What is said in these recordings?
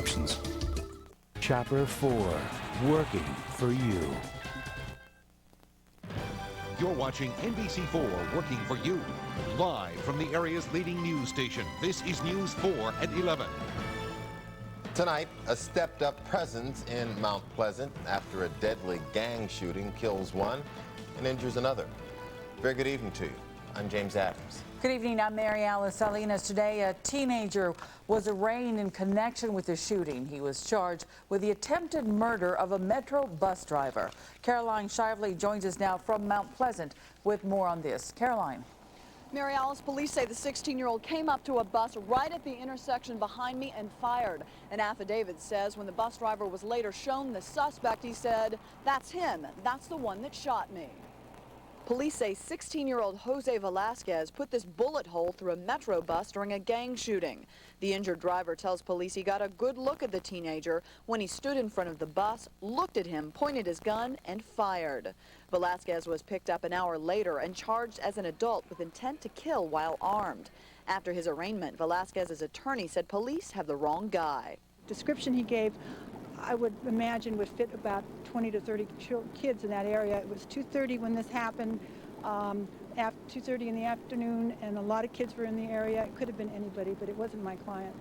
options. Chopper 4, working for you. You're watching NBC4 working for you. Live from the area's leading news station, this is News 4 at 11. Tonight, a stepped-up presence in Mount Pleasant after a deadly gang shooting kills one and injures another. Very good evening to you. I'm James Adams. Good evening, I'm Mary Alice Salinas. Today, a teenager was arraigned in connection with the shooting. He was charged with the attempted murder of a Metro bus driver. Caroline Shively joins us now from Mount Pleasant with more on this. Caroline. Mary Alice, police say the 16-year-old came up to a bus right at the intersection behind me and fired. An affidavit says when the bus driver was later shown the suspect, he said, "That's him. That's the one that shot me." Police say 16-year-old Jose Velasquez put this bullet hole through a Metro bus during a gang shooting. The injured driver tells police he got a good look at the teenager when he stood in front of the bus, looked at him, pointed his gun, and fired. Velasquez was picked up an hour later and charged as an adult with intent to kill while armed. After his arraignment, Velasquez's attorney said police have the wrong guy. Description he gave, I would imagine, would fit about 20 to 30 kids in that area. It was 2:30 when this happened, after 2:30 in the afternoon, and a lot of kids were in the area. It could have been anybody, but it wasn't my client.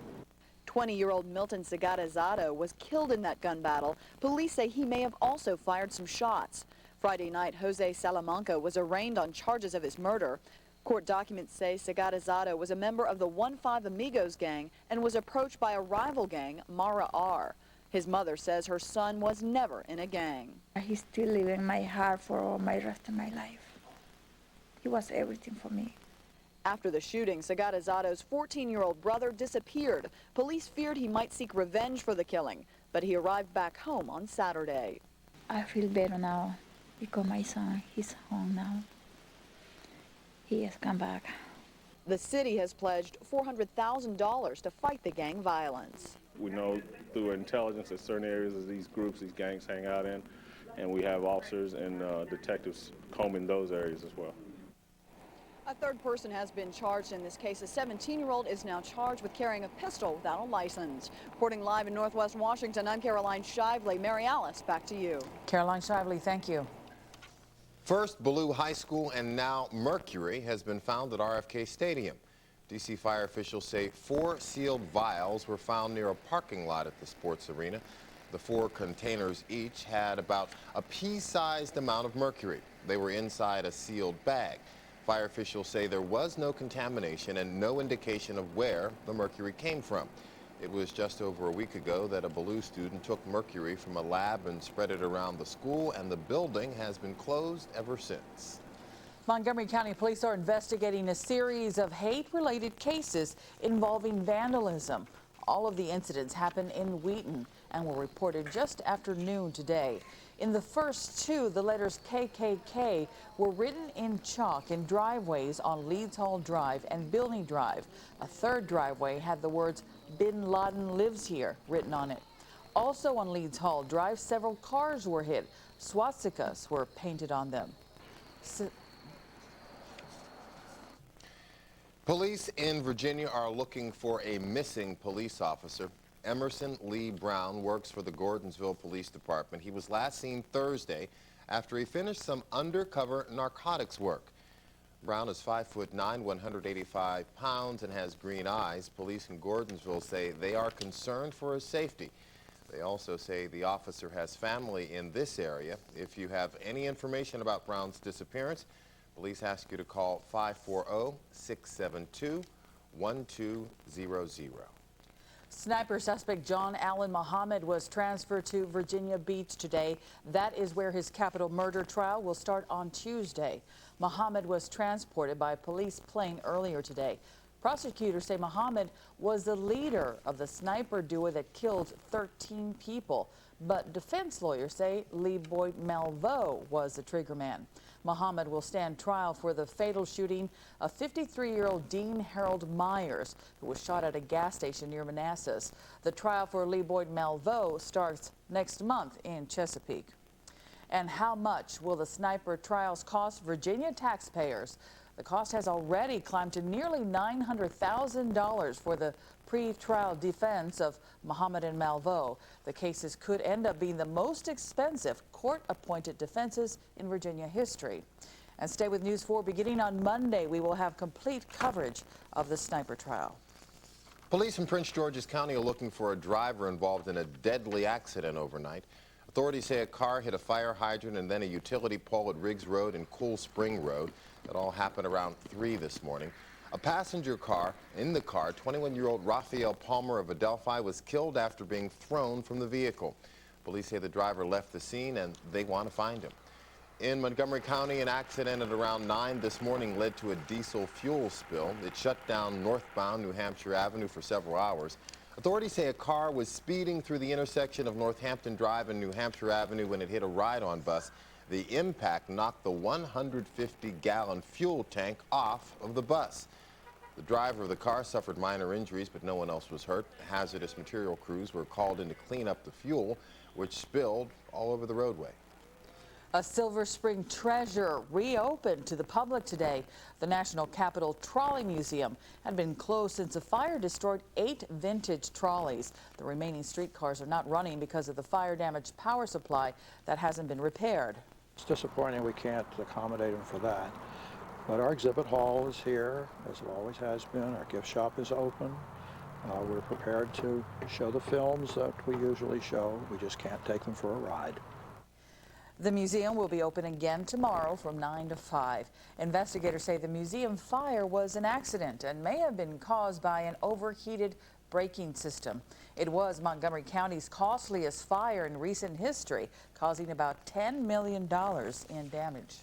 20-year-old Milton Segatizado was killed in that gun battle. Police say he may have also fired some shots. Friday night, Jose Salamanca was arraigned on charges of his murder. Court documents say Segatizado was a member of the 1-5 Amigos gang and was approached by a rival gang, Mara R. His mother says her son was never in a gang. He's still living in my heart for all my rest of my life. He was everything for me. After the shooting, Segatizado's 14-year-old brother disappeared. Police feared he might seek revenge for the killing, but he arrived back home on Saturday. I feel better now because my son, he's home now. He has come back. The city has pledged $400,000 to fight the gang violence. We know through intelligence that certain areas of these groups, these gangs hang out in, and we have officers and detectives combing those areas as well. A third person has been charged in this case. A 17-year-old is now charged with carrying a pistol without a license. Reporting live in Northwest Washington, I'm Caroline Shively. Mary Alice, back to you. Caroline Shively, thank you. First Ballou High School and now Mercury has been found at RFK Stadium. D.C. fire officials say 4 sealed vials were found near a parking lot at the sports arena. The 4 containers each had about a pea-sized amount of mercury. They were inside a sealed bag. Fire officials say there was no contamination and no indication of where the mercury came from. It was just over a week ago that a Ballou student took mercury from a lab and spread it around the school, and the building has been closed ever since. Montgomery County Police are investigating a series of hate-related cases involving vandalism. All of the incidents happened in Wheaton and were reported just after noon today. In the first 2, the letters KKK were written in chalk in driveways on Leeds Hall Drive and Bilney Drive. A third driveway had the words "Bin Laden lives here" written on it. Also on Leeds Hall Drive, several cars were hit. Swastikas were painted on them. Police in Virginia are looking for a missing police officer. Emerson Lee Brown works for the Gordonsville Police Department. He was last seen Thursday after he finished some undercover narcotics work. Brown is 5'9", 185 pounds, and has green eyes. Police in Gordonsville say they are concerned for his safety. They also say the officer has family in this area. If you have any information about Brown's disappearance, police ask you to call 540-672-1200. Sniper suspect John Allen Muhammad was transferred to Virginia Beach today. That is where his capital murder trial will start on Tuesday. Muhammad was transported by a police plane earlier today. Prosecutors say Muhammad was the leader of the sniper duo that killed 13 people, but defense lawyers say Lee Boyd Malveaux was the triggerman. Muhammad will stand trial for the fatal shooting of 53-year-old Dean Harold Myers, who was shot at a gas station near Manassas. The trial for Lee Boyd Malveaux starts next month in Chesapeake. And how much will the sniper trials cost Virginia taxpayers? The cost has already climbed to nearly $900,000 for the pre-trial defense of Muhammad and Malveaux. The cases could end up being the most expensive court-appointed defenses in Virginia history. And stay with News 4. Beginning on Monday, we will have complete coverage of the sniper trial. Police in Prince George's County are looking for a driver involved in a deadly accident overnight. Authorities say a car hit a fire hydrant and then a utility pole at Riggs Road and Cool Spring Road. That all happened around 3 this morning. A passenger car, 21-year-old Raphael Palmer of Adelphi was killed after being thrown from the vehicle. Police say the driver left the scene and they want to find him. In Montgomery County, an accident at around 9 this morning led to a diesel fuel spill. It shut down northbound New Hampshire Avenue for several hours. Authorities say a car was speeding through the intersection of Northampton Drive and New Hampshire Avenue when it hit a ride-on bus. The impact knocked the 150-gallon fuel tank off of the bus. The driver of the car suffered minor injuries, but no one else was hurt. Hazardous material crews were called in to clean up the fuel, which spilled all over the roadway. A Silver Spring treasure reopened to the public today. The National Capitol Trolley Museum had been closed since a fire destroyed 8 vintage trolleys. The remaining streetcars are not running because of the fire-damaged power supply that hasn't been repaired. It's disappointing we can't accommodate them for that. But our exhibit hall is here, as it always has been. Our gift shop is open. We're prepared to show the films that we usually show. We just can't take them for a ride. The museum will be open again tomorrow from 9 to 5. Investigators say the museum fire was an accident and may have been caused by an overheated braking system. It was Montgomery County's costliest fire in recent history, causing about $10 million in damage.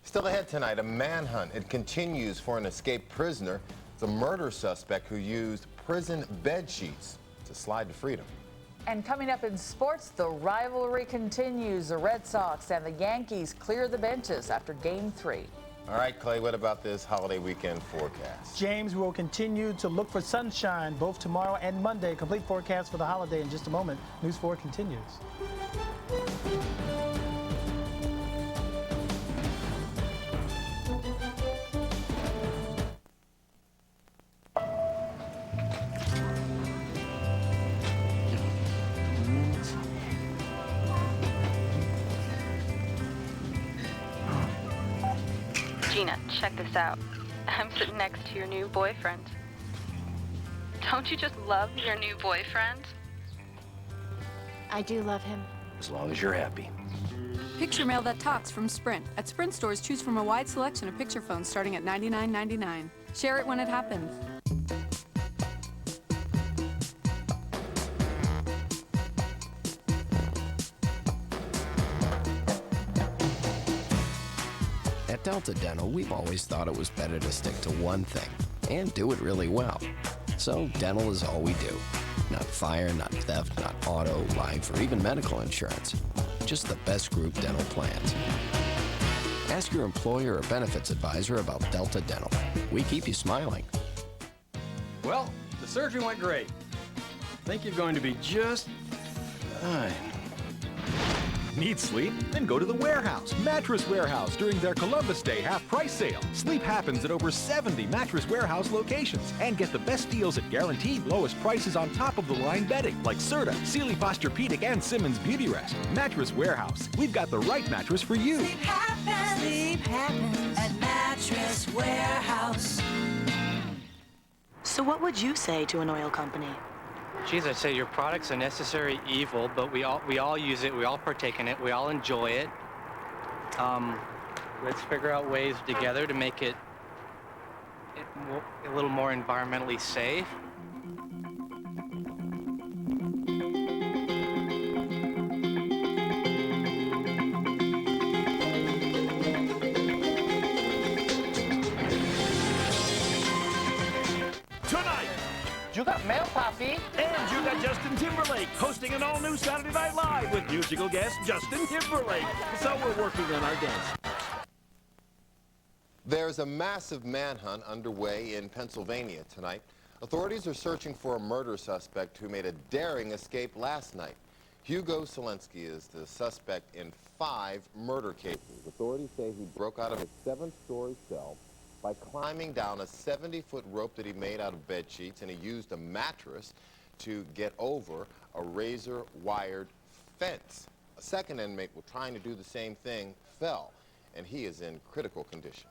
Still ahead tonight, a manhunt. It continues for an escaped prisoner. It's a murder suspect who used prison bed sheets to slide to freedom. And coming up in sports, the rivalry continues. The Red Sox and the Yankees clear the benches after Game 3. All right, Clay, what about this holiday weekend forecast? James, will continue to look for sunshine both tomorrow and Monday. Complete forecast for the holiday in just a moment. News 4 continues. Gina, check this out. I'm sitting next to your new boyfriend. Don't you just love your new boyfriend? I do love him. As long as you're happy. Picture mail that talks from Sprint. At Sprint stores, choose from a wide selection of picture phones starting at $99.99. Share it when it happens. At Delta Dental, we've always thought it was better to stick to one thing and do it really well. So dental is all we do. Not fire, not theft, not auto, life, or even medical insurance. Just the best group dental plans. Ask your employer or benefits advisor about Delta Dental. We keep you smiling. Well, the surgery went great. Think you're going to be just fine. Need sleep? Then go to the Warehouse, Mattress Warehouse, during their Columbus Day half-price sale. Sleep happens at over 70 Mattress Warehouse locations. And get the best deals at guaranteed lowest prices on top-of-the-line bedding, like Serta, Sealy Posturepedic, and Simmons Beauty Rest. Mattress Warehouse. We've got the right mattress for you. Sleep happens at Mattress Warehouse. So what would you say to an oil company? Geez, I'd say your product's a necessary evil, but we all use it, we all partake in it, we all enjoy it. Let's figure out ways together to make it a little more environmentally safe. You got Mel Poppy. And you got Justin Timberlake hosting an all-new Saturday Night Live with musical guest Justin Timberlake. So we're working on our dance. There's a massive manhunt underway in Pennsylvania tonight. Authorities are searching for a murder suspect who made a daring escape last night. Hugo Selensky is the suspect in 5 murder cases. Authorities say he broke out of a 7th-story cell, by climbing down a 70-foot rope that he made out of bed sheets, and he used a mattress to get over a razor-wired fence. A second inmate, while trying to do the same thing, fell, and he is in critical condition.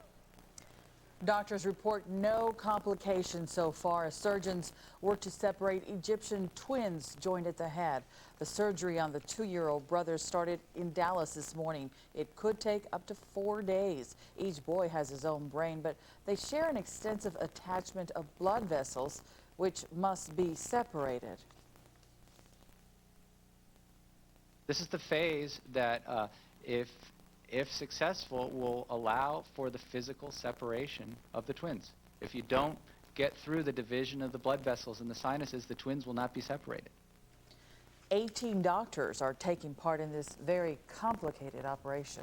Doctors report no complications so far as surgeons work to separate Egyptian twins joined at the head. The surgery on the 2-year-old brothers started in Dallas this morning. It could take up to 4 days. Each boy has his own brain, but they share an extensive attachment of blood vessels, which must be separated. This is the phase that, if successful, will allow for the physical separation of the twins. If you don't get through the division of the blood vessels and the sinuses, the twins will not be separated. 18 doctors are taking part in this very complicated operation.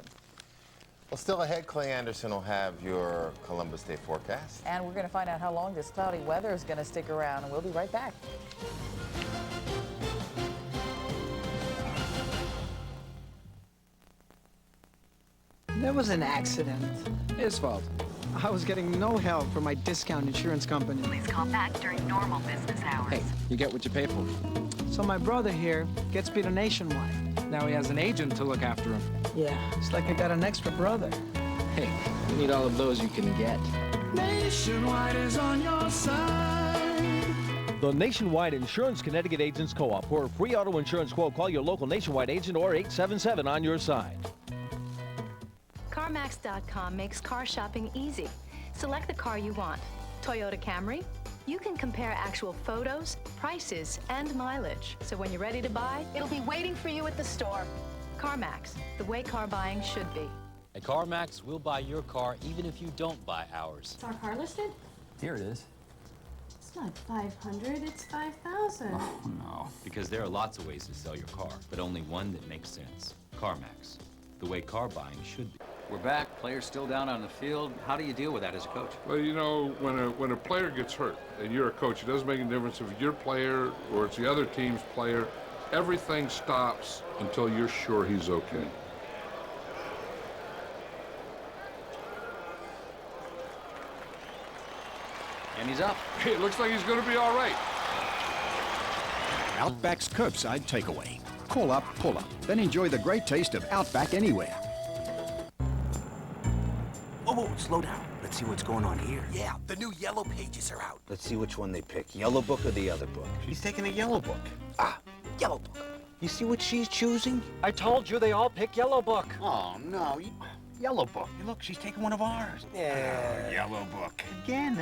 Well, still ahead, Clay Anderson will have your Columbus Day forecast. And we're going to find out how long this cloudy weather is going to stick around, and we'll be right back. There was an accident. His fault. I was getting no help from my discount insurance company. Please call back during normal business hours. Hey, you get what you pay for. So my brother here gets Peter nationwide. Now he has an agent to look after him. Yeah, it's like I got an extra brother. Hey, you need all of those you can get. Nationwide is on your side. The Nationwide Insurance Connecticut Agents Co-op. For a free auto insurance quote, call your local Nationwide agent or 877 on your side. CarMax.com makes car shopping easy. Select the car you want. Toyota Camry? You can compare actual photos, prices, and mileage. So when you're ready to buy, it'll be waiting for you at the store. CarMax, the way car buying should be. At CarMax, we'll buy your car even if you don't buy ours. Is our car listed? Here it is. It's not 500, it's 5,000. Oh, no. Because there are lots of ways to sell your car, but only one that makes sense. CarMax, the way car buying should be. We're back. Players still down on the field. How do you deal with that as a coach? Well, you know, when a player gets hurt and you're a coach, it doesn't make any difference if it's your player or it's the other team's player. Everything stops until you're sure he's okay. And he's up. It looks like he's going to be all right. Outback's curbside takeaway. Call up, pull up, then enjoy the great taste of Outback anywhere. Whoa, slow down. Let's see what's going on here. Yeah, the new yellow pages are out. Let's see which one they pick, yellow book or the other book. He's taking a yellow book. Ah, yellow book. You see what she's choosing? I told you they all pick yellow book. Oh, no. Yellow book. Look, she's taking one of ours. Yeah. Yellow book. Again.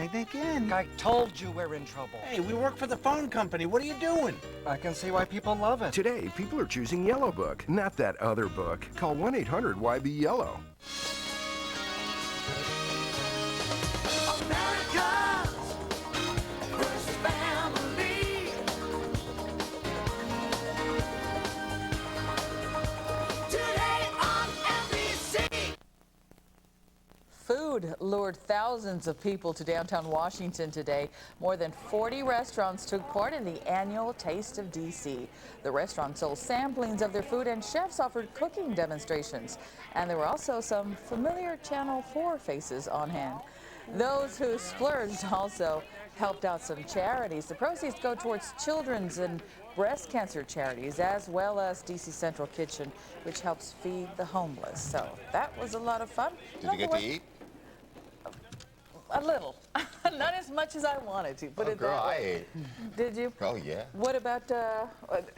I told you we're in trouble. Hey, we work for the phone company. What are you doing? I can see why people love it. Today, people are choosing Yellow Book, not that other book. Call 1-800-YB-YELLOW. Food lured thousands of people to downtown Washington today. More than 40 restaurants took part in the annual Taste of D.C. The restaurants sold samplings of their food and chefs offered cooking demonstrations. And there were also some familiar Channel 4 faces on hand. Those who splurged also helped out some charities. The proceeds go towards children's and breast cancer charities, as well as DC Central Kitchen, which helps feed the homeless. So that was a lot of fun. Did you get to eat? A little. Not as much as I wanted to, put it girl, that way. I ate. Did you? Oh, yeah. What about,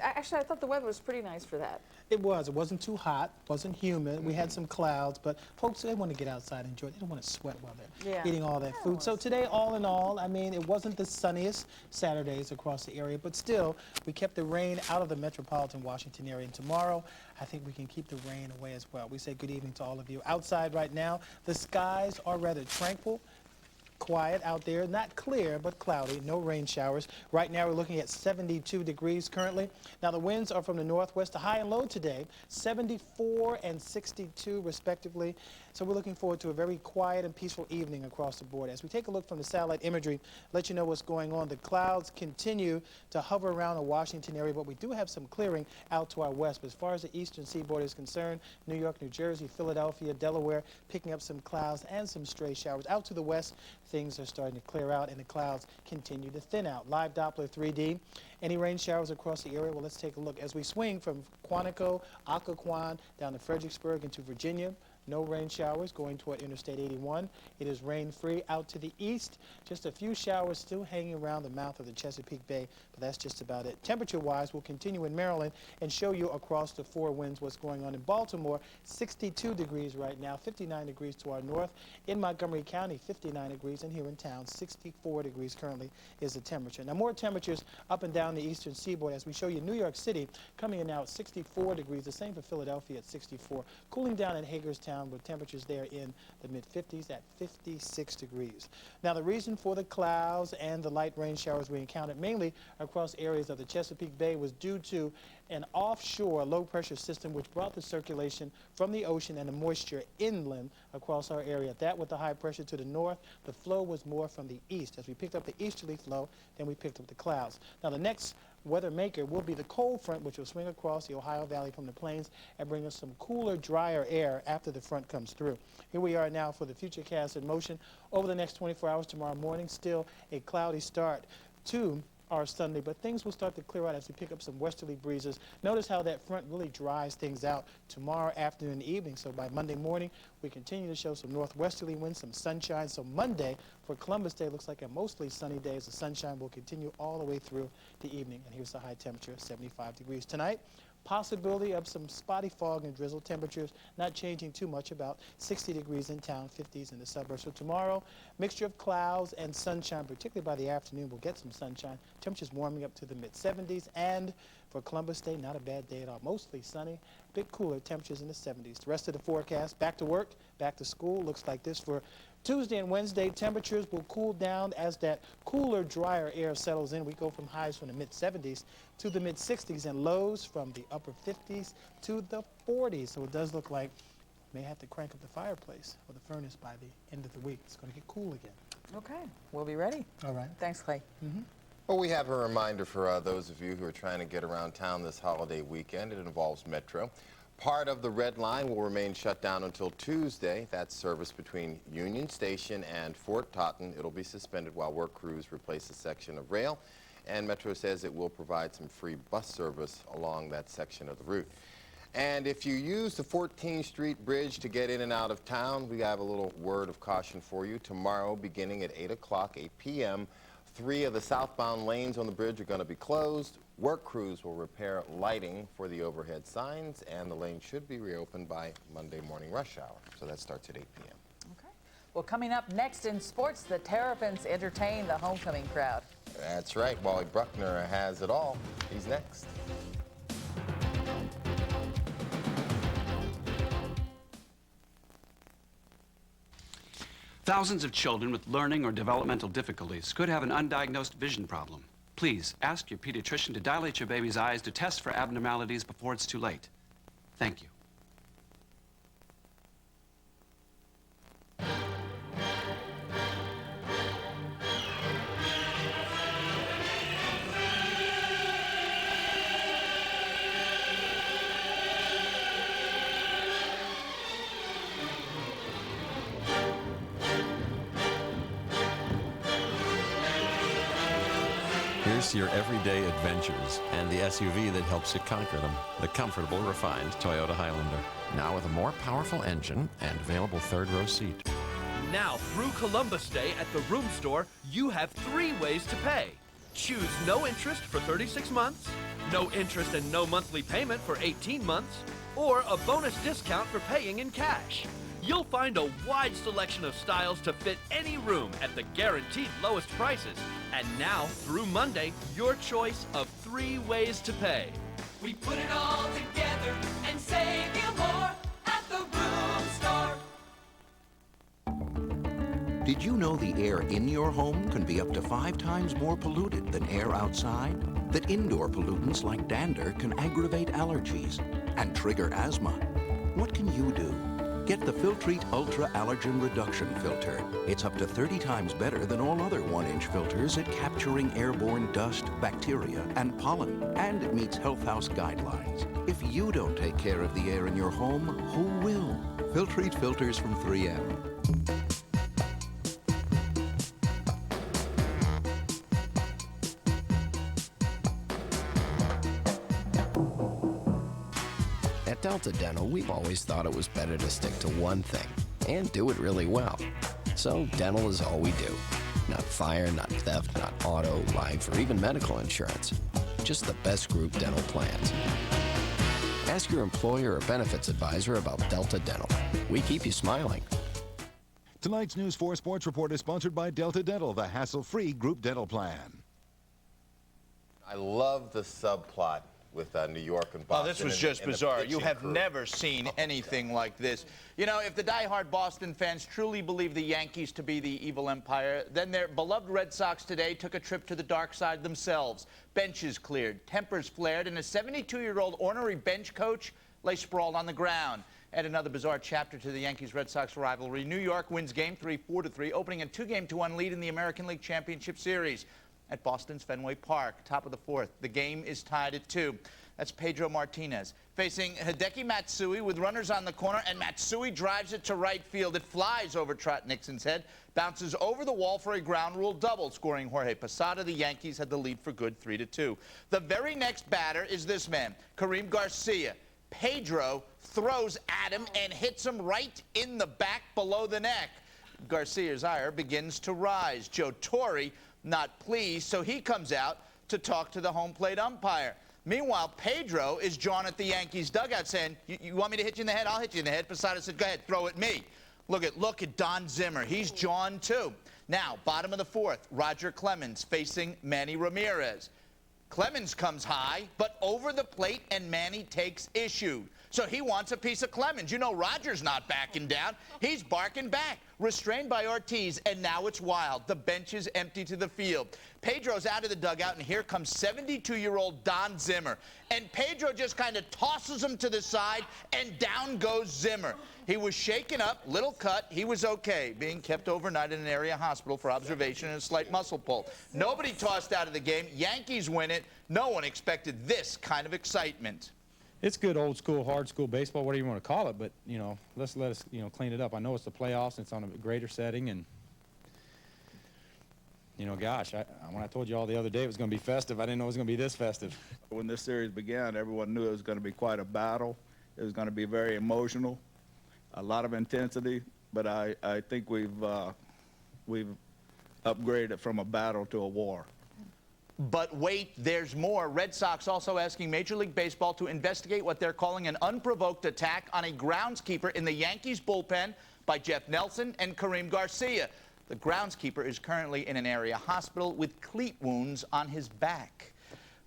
actually, I thought the weather was pretty nice for that. It was. It wasn't too hot, wasn't humid. We had some clouds, but folks, they want to get outside and enjoy it. They don't want to sweat while they're eating all that food. So today, all in all, I mean, it wasn't the sunniest Saturdays across the area, but still, we kept the rain out of the metropolitan Washington area. And tomorrow, I think we can keep the rain away as well. We say good evening to all of you. Outside right now, the skies are rather tranquil. quiet out there, not clear, but cloudy, no rain showers. Right now we're looking at 72 degrees currently. Now the winds are from the northwest. The high and low today, 74 and 62 respectively. So we're looking forward to a very quiet and peaceful evening across the board. As we take a look from the satellite imagery, let you know what's going on. The clouds continue to hover around the Washington area, but we do have some clearing out to our west. But as far as the eastern seaboard is concerned, New York, New Jersey, Philadelphia, Delaware, picking up some clouds and some stray showers. Out to the west, things are starting to clear out and the clouds continue to thin out. Live Doppler 3D. Any rain showers across the area? Well, let's take a look. As we swing from Quantico, Occoquan, down to Fredericksburg into Virginia, no rain showers going toward Interstate 81. It is rain-free out to the east. Just a few showers still hanging around the mouth of the Chesapeake Bay, but that's just about it. Temperature-wise, we'll continue in Maryland and show you across the four winds what's going on in Baltimore. 62 degrees right now, 59 degrees to our north. In Montgomery County, 59 degrees, and here in town, 64 degrees currently is the temperature. Now, more temperatures up and down the eastern seaboard as we show you New York City coming in now at 64 degrees, the same for Philadelphia at 64. Cooling down in Hagerstown with temperatures there in the mid-50s at 56 degrees. Now, the reason for the clouds and the light rain showers we encountered mainly across areas of the Chesapeake Bay was due to an offshore low-pressure system which brought the circulation from the ocean and the moisture inland across our area. That with the high pressure to the north, the flow was more from the east. As we picked up the easterly flow, then we picked up the clouds. Now, the next weather maker will be the cold front, which will swing across the Ohio Valley from the plains and bring us some cooler, drier air after the front comes through. Here we are now for the futurecast in motion. Over the next 24 hours tomorrow morning, still a cloudy start to our Sunday, but things will start to clear out as we pick up some westerly breezes. Notice how that front really dries things out tomorrow afternoon and evening. So by Monday morning, we continue to show some northwesterly winds, some sunshine. So Monday for Columbus Day looks like a mostly sunny day as the sunshine will continue all the way through the evening. And here's the high temperature, 75 degrees. Tonight, possibility of some spotty fog and drizzle. Temperatures not changing too much, about 60 degrees in town, 50s in the suburbs. So tomorrow, mixture of clouds and sunshine, particularly by the afternoon, we'll get some sunshine. Temperatures warming up to the mid-70s. And for Columbus Day, not a bad day at all. Mostly sunny, a bit cooler, temperatures in the 70s. The rest of the forecast, back to work, back to school, looks like this for Tuesday and Wednesday. Temperatures will cool down as that cooler, drier air settles in. We go from highs from the mid-70s to the mid-60s and lows from the upper 50s to the 40s. So it does look like may have to crank up the fireplace or the furnace by the end of the week. It's going to get cool again. Okay, we'll be ready. All right. Thanks, Clay. Well, we have a reminder for those of you who are trying to get around town this holiday weekend. It involves Metro. Part of the Red Line will remain shut down until Tuesday. That's service between Union Station and Fort Totten. It'll be suspended while work crews replace a section of rail. And Metro says it will provide some free bus service along that section of the route. And if you use the 14th Street Bridge to get in and out of town, we have a little word of caution for you. Tomorrow, beginning at 8 p.m., 3 of the southbound lanes on the bridge are going to be closed. Work crews will repair lighting for the overhead signs, and the lane should be reopened by Monday morning rush hour. So that starts at 8 p.m. Okay. Well, coming up next in sports, the Terrapins entertain the homecoming crowd. That's right. Wally Bruckner has it all. He's next. Thousands of children with learning or developmental difficulties could have an undiagnosed vision problem. Please ask your pediatrician to dilate your baby's eyes to test for abnormalities before it's too late. Thank you. Here's to your everyday adventures and the SUV that helps you conquer them. The comfortable, refined Toyota Highlander. Now with a more powerful engine and available third-row seat. Now, through Columbus Day at the Room Store, you have 3 ways to pay. Choose no interest for 36 months, no interest and no monthly payment for 18 months, or a bonus discount for paying in cash. You'll find a wide selection of styles to fit any room at the guaranteed lowest prices. And now, through Monday, your choice of 3 ways to pay. We put it all together and save you more at the Room Store. Did you know the air in your home can be up to 5 times more polluted than air outside? That indoor pollutants like dander can aggravate allergies and trigger asthma? What can you do? Get the Filtrete Ultra Allergen Reduction Filter. It's up to 30 times better than all other 1-inch filters at capturing airborne dust, bacteria, and pollen. And it meets Health House guidelines. If you don't take care of the air in your home, who will? Filtrete filters from 3M. At Delta Dental, we've always thought it was better to stick to one thing and do it really well. So dental is all we do. Not fire, not theft, not auto, life, or even medical insurance. Just the best group dental plans. Ask your employer or benefits advisor about Delta Dental. We keep you smiling. Tonight's News 4 Sports Report is sponsored by Delta Dental, the hassle-free group dental plan. I love the subplot with New York and Boston. Oh, this was just bizarre. You have never seen anything like this. You know, if the diehard Boston fans truly believe the Yankees to be the evil empire, then their beloved Red Sox today took a trip to the dark side themselves. Benches cleared, tempers flared, and a 72-year-old ornery bench coach lay sprawled on the ground. Add another bizarre chapter to the Yankees-Red Sox rivalry. New York wins Game 3 4-3, opening a 2-game-1 lead in the American League Championship Series at Boston's Fenway Park. Top of the 4th. The game is tied at 2. That's Pedro Martinez facing Hideki Matsui with runners on the corner, and Matsui drives it to right field. It flies over Trot Nixon's head, bounces over the wall for a ground rule double, scoring Jorge Posada. The Yankees had the lead for good 3-2. The very next batter is this man, Karim Garcia. Pedro throws at him and hits him right in the back below the neck. Garcia's ire begins to rise. Joe Torre not pleased, so he comes out to talk to the home plate umpire. Meanwhile, Pedro is jawing at the Yankees dugout saying, you want me to hit you in the head? I'll hit you in the head. Posada said, go ahead, throw at me. Look at Don Zimmer. He's jawing too. Now, bottom of the 4th, Roger Clemens facing Manny Ramirez. Clemens comes high, but over the plate, and Manny takes issue. So he wants a piece of Clemens. You know Roger's not backing down. He's barking back. Restrained by Ortiz, and now it's wild. The bench is empty to the field. Pedro's out of the dugout, and here comes 72-year-old Don Zimmer. And Pedro just kind of tosses him to the side, and down goes Zimmer. He was shaken up, little cut. He was okay, being kept overnight in an area hospital for observation and a slight muscle pull. Nobody tossed out of the game. Yankees win it. No one expected this kind of excitement. It's good old school, hard school baseball, whatever you want to call it, but, you know, let us, clean it up. I know it's the playoffs and it's on a greater setting, and, gosh, when I told you all the other day it was going to be festive, I didn't know it was going to be this festive. When this series began, everyone knew it was going to be quite a battle. It was going to be very emotional, a lot of intensity, but I think we've upgraded from a battle to a war. But wait, there's more. Red Sox also asking Major League Baseball to investigate what they're calling an unprovoked attack on a groundskeeper in the Yankees bullpen by Jeff Nelson and Karim Garcia. The groundskeeper is currently in an area hospital with cleat wounds on his back.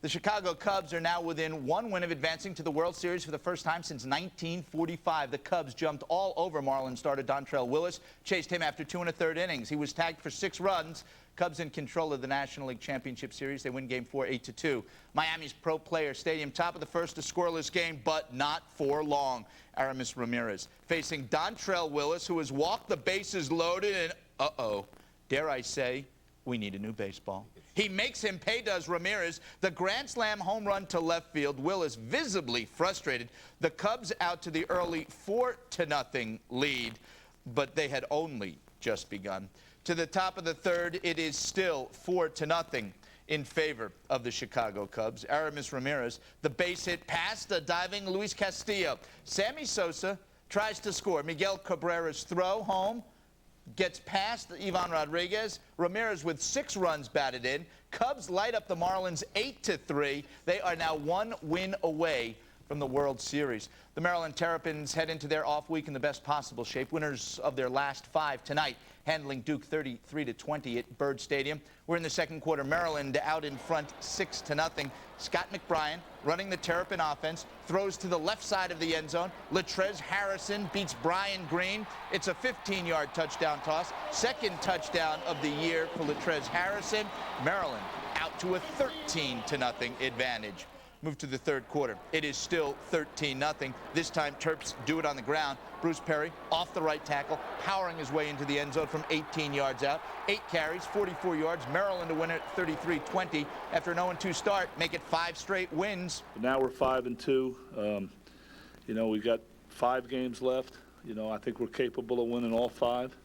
The Chicago Cubs are now within 1 win of advancing to the World Series for the first time since 1945. The Cubs jumped all over Marlins starter Dontrelle Willis, chased him after 2 1/3 innings. He was tagged for 6 runs. Cubs in control of the National League Championship Series. They win Game 4 8-2. Miami's Pro Player Stadium, top of the 1st, a scoreless game, but not for long. Aramis Ramirez facing Dontrelle Willis, who has walked the bases loaded, and uh-oh, dare I say, we need a new baseball. He makes him pay, does Ramirez. The grand slam home run to left field. Willis visibly frustrated. The Cubs out to the early 4-0 lead, but they had only just begun. To the top of the 3rd, it is still 4-0 in favor of the Chicago Cubs. Aramis Ramirez, the base hit past the diving Luis Castillo. Sammy Sosa tries to score. Miguel Cabrera's throw home gets past Ivan Rodriguez. Ramirez with 6 runs batted in. Cubs light up the Marlins 8-3. They are now 1 win away from the World Series. The Maryland Terrapins head into their off week in the best possible shape. Winners of their last 5 tonight, handling Duke 33-20 at Byrd Stadium. We're in the second quarter. Maryland out in front 6-0. Scott McBrien running the Terrapin offense, throws to the left side of the end zone. Latrez Harrison beats Brian Green. It's a 15-yard touchdown toss. Second touchdown of the year for Latrez Harrison. Maryland out to a 13-0 advantage. Move to the third quarter. It is still 13-0. This time Terps do it on the ground. Bruce Perry off the right tackle, powering his way into the end zone from 18 yards out. 8 carries, 44 yards. Maryland to win it 33-20. After an 0-2 start, make it 5 straight wins. Now we're 5-2. You know, we've got 5 games left. You know, I think we're capable of winning all 5.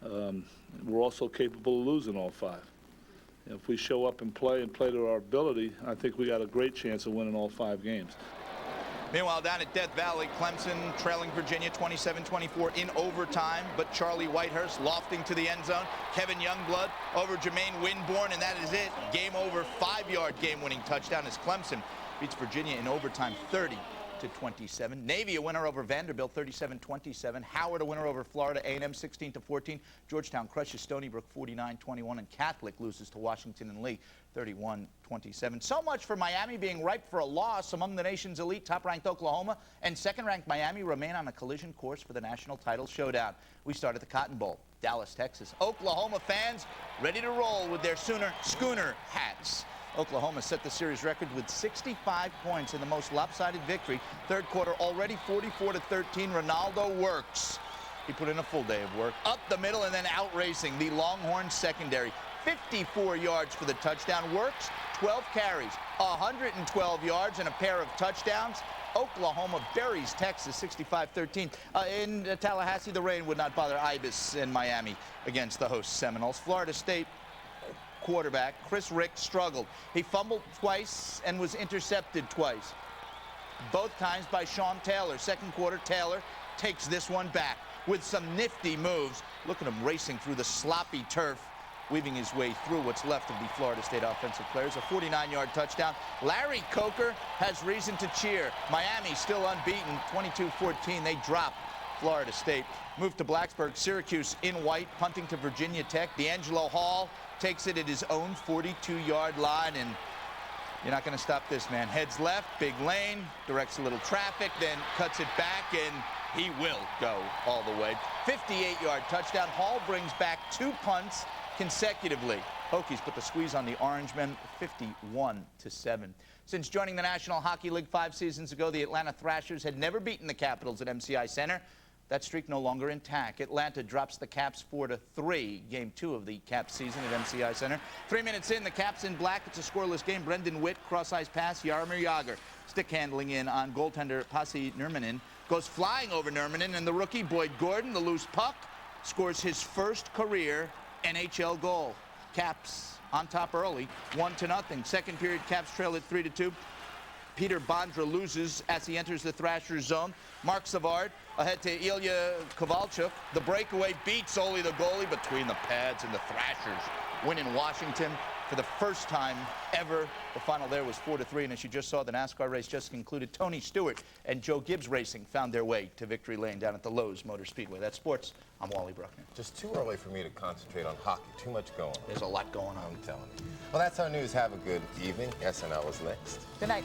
We're also capable of losing all 5. If we show up and play to our ability, I think we got a great chance of winning all 5 games. Meanwhile, down at Death Valley, Clemson trailing Virginia 27-24 in overtime, but Charlie Whitehurst lofting to the end zone. Kevin Youngblood over Jermaine Winborn, and that is it. Game over, 5-yard game-winning touchdown as Clemson beats Virginia in overtime 30-27. Navy a winner over Vanderbilt 37-27. Howard a winner over Florida A&M 16-14. Georgetown crushes Stony Brook 49-21, and Catholic loses to Washington and Lee 31-27. So much for Miami being ripe for a loss. Among the nation's elite, top-ranked Oklahoma and second-ranked Miami remain on a collision course for the national title showdown. We start at the Cotton Bowl, Dallas, Texas. Oklahoma fans ready to roll with their Schooner hats. Oklahoma set the series record with 65 points in the most lopsided victory. Third quarter already 44-13. Ronaldo works. He put in a full day of work. Up the middle and then out racing the Longhorns secondary. 54 yards for the touchdown. Works 12 carries, 112 yards and a pair of touchdowns. Oklahoma buries Texas 65-13. In Tallahassee, the rain would not bother Ibis and Miami against the host Seminoles. Florida State quarterback Chris Rick struggled. He fumbled twice and was intercepted twice, both times by Sean Taylor. Second quarter, Taylor takes this one back with some nifty moves. Look at him racing through the sloppy turf, weaving his way through what's left of the Florida State offensive players. A 49-yard touchdown. Larry Coker has reason to cheer. Miami still unbeaten, 22-14. They drop Florida State. Move to Blacksburg. Syracuse in white, punting to Virginia Tech. D'Angelo Hall takes it at his own 42-yard line, and you're not going to stop this man. Heads left, big lane, directs a little traffic, then cuts it back, and he will go all the way. 58-yard touchdown. Hall brings back 2 punts consecutively. Hokies put the squeeze on the Orangemen, 51-7. Since joining the National Hockey League 5 seasons ago, the Atlanta Thrashers had never beaten the Capitals at MCI Center. That streak no longer intact. Atlanta drops the Caps 4-3. Game 2 of the Caps season at MCI Center. 3 minutes in, the Caps in black. It's a scoreless game. Brendan Witt, cross-ice pass. Jaromir Jagr, stick handling in on goaltender Pasi Nurminen. Goes flying over Nurminen, and the rookie Boyd Gordon, the loose puck, scores his first career NHL goal. Caps on top early, 1-0. Second period, Caps trail at 3-2. Peter Bondra loses as he enters the Thrashers zone. Mark Savard ahead to Ilya Kovalchuk. The breakaway beats Ole the goalie between the pads, and the Thrashers win in Washington for the first time ever. The final there was 4-3, and as you just saw, the NASCAR race just concluded. Tony Stewart and Joe Gibbs Racing found their way to victory lane down at the Lowe's Motor Speedway. That's sports. I'm Wally Bruckner. Just too early for me to concentrate on hockey. Too much going on. There's a lot going on. I'm telling you. Well, that's our news. Have a good evening. SNL is next. Good night.